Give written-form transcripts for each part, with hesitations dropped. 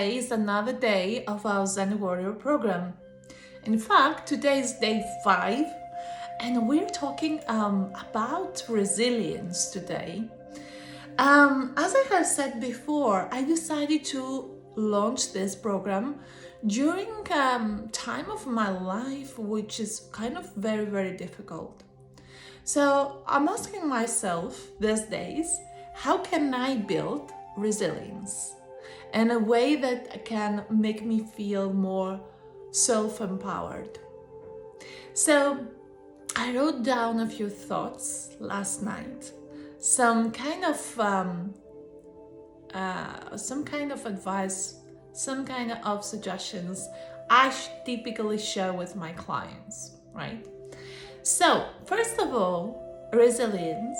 Is another day of our Zen Warrior program. In fact, today is day 5, and we're talking about resilience today. As I have said before, I decided to launch this program during time of my life which is kind of very, very difficult. So I'm asking myself these days, how can I build resilience in a way that can make me feel more self-empowered? So I wrote down a few thoughts last night, some kind of advice, some kind of suggestions I typically share with my clients, right? So, first of all, resilience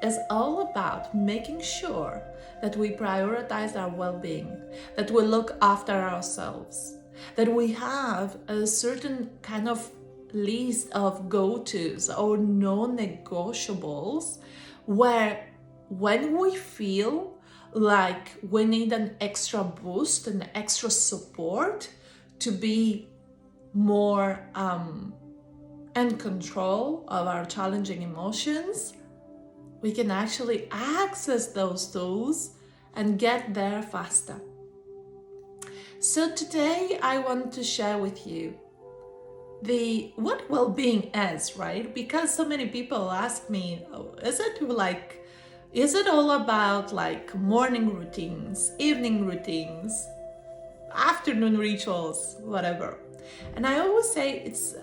is all about making sure that we prioritize our well-being, that we look after ourselves, that we have a certain kind of list of go-tos or non-negotiables where when we feel like we need an extra boost, an extra support to be more in control of our challenging emotions, we can actually access those tools and get there faster. So today I want to share with you what well-being is, right? Because so many people ask me, is it all about like morning routines, evening routines, afternoon rituals, whatever? And I always say it's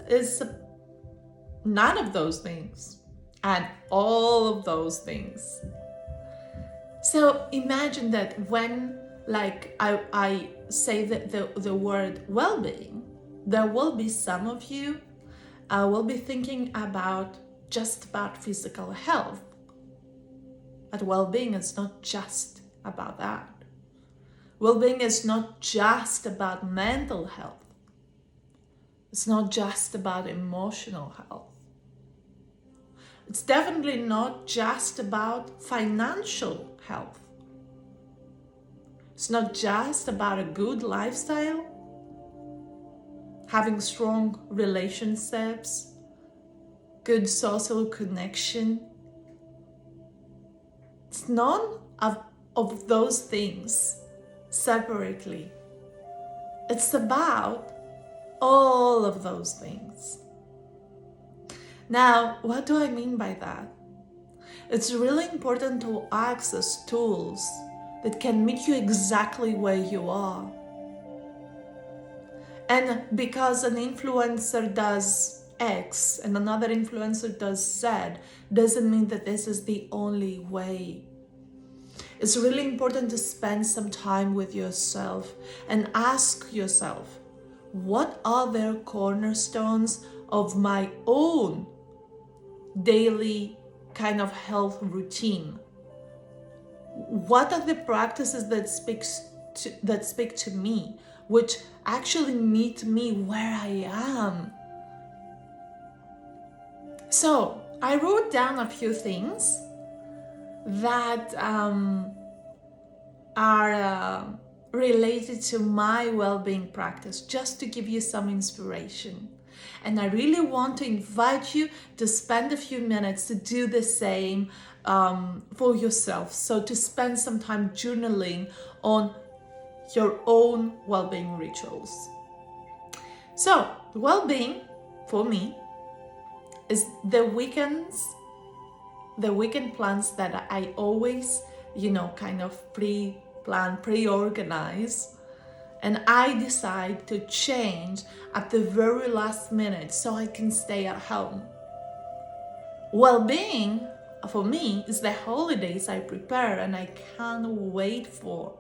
none of those things and all of those things. So imagine that when I say the word well-being, there will be some of you will be thinking about just about physical health. But well-being is not just about that. Well-being is not just about mental health. It's not just about emotional health. It's definitely not just about financial health. It's not just about a good lifestyle, having strong relationships, good social connection. It's none of those things separately. It's about all of those things. Now, what do I mean by that? It's really important to access tools that can meet you exactly where you are. And because an influencer does X and another influencer does Z, doesn't mean that this is the only way. It's really important to spend some time with yourself and ask yourself, what are the cornerstones of my own daily kind of health routine? What are the practices that speak to me, which actually meet me where I am? So I wrote down a few things that are related to my well-being practice, just to give you some inspiration. And I really want to invite you to spend a few minutes to do the same for yourself. So to spend some time journaling on your own well-being rituals. So well-being for me is the weekend plans that I always, kind of pre-plan, pre-organize. And I decide to change at the very last minute so I can stay at home. Well-being for me is the holidays I prepare and I can't wait for.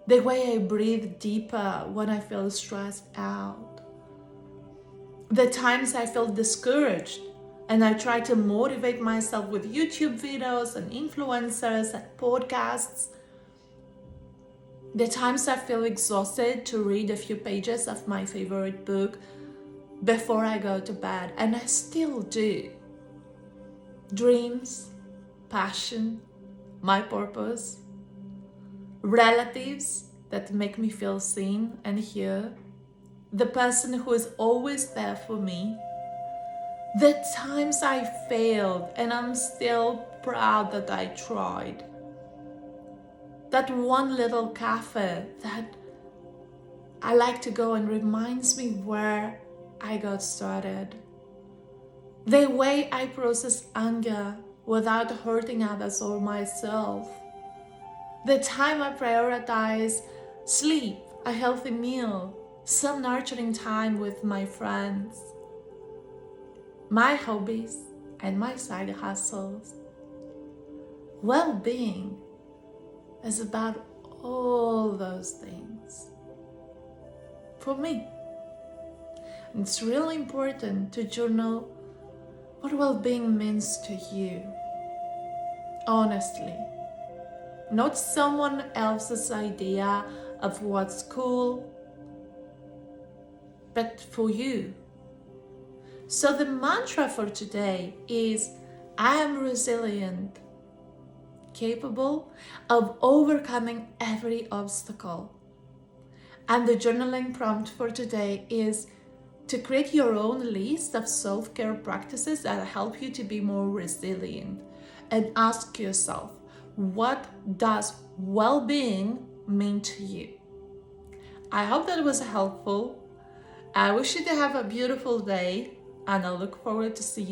The way I breathe deeper when I feel stressed out. The times I feel discouraged and I try to motivate myself with YouTube videos and influencers and podcasts. The times I feel exhausted to read a few pages of my favorite book before I go to bed, and I still do. Dreams, passion, my purpose, relatives that make me feel seen and heard, the person who is always there for me. The times I failed and I'm still proud that I tried. That one little cafe that I like to go and reminds me where I got started. The way I process anger without hurting others or myself. The time I prioritize sleep, a healthy meal, some nurturing time with my friends, my hobbies, and my side hustles. Well-being is about all those things. For me, it's really important to journal what well-being means to you, honestly. Not someone else's idea of what's cool, but for you. So the mantra for today is, I am resilient, capable of overcoming every obstacle. And the journaling prompt for today is to create your own list of self-care practices that help you to be more resilient, and ask yourself, what does well-being mean to you? I hope that was helpful. I wish you to have a beautiful day, and I look forward to see you